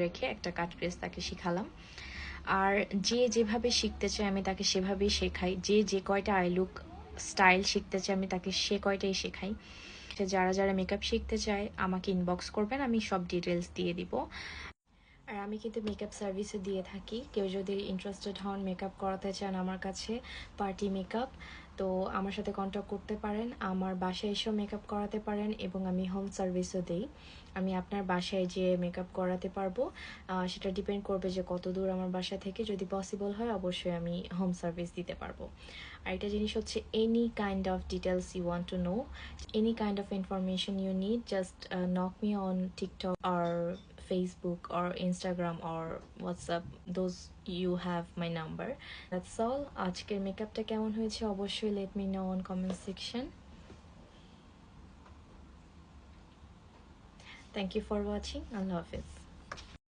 রেখে একটা কাট প্রেস তাকে শিখালাম। আর যে যেভাবে শিখতে চায় আমি তাকে সেভাবেই শেখাই। যে যে কয়টা আই লুক স্টাইল শিখতে চায় আমি তাকে সে কয়টাই শেখাই। যারা যারা মেকআপ শিখতে চায় আমাকে ইনবক্স করবেন, আমি সব ডিটেলস দিয়ে দিব। আর আমি কিন্তু মেকআপ সার্ভিসও দিয়ে থাকি। কেউ যদি ইন্টারেস্টেড হন মেকআপ করাতে চান আমার কাছে, পার্টি মেকআপ, তো আমার সাথে কন্ট্যাক্ট করতে পারেন। আমার বাসায় এসেও মেকআপ করাতে পারেন এবং আমি হোম সার্ভিসও দিই। আমি আপনার বাসায় যে মেকআপ করাতে পারবো, সেটা ডিপেন্ড করবে যে কত দূর আমার বাসা থেকে। যদি পসিবল হয় অবশ্যই আমি হোম সার্ভিস দিতে পারবো। আর একটা জিনিস হচ্ছে, any kind of details you want to know, any kind of information you need, just knock me on TikTok or Facebook or Instagram or WhatsApp. Those you have my number. That's all. আজকের মেকআপটা কেমন হয়েছে অবশ্যই let me know on comment section. Thank you for watching. Allah Hafiz.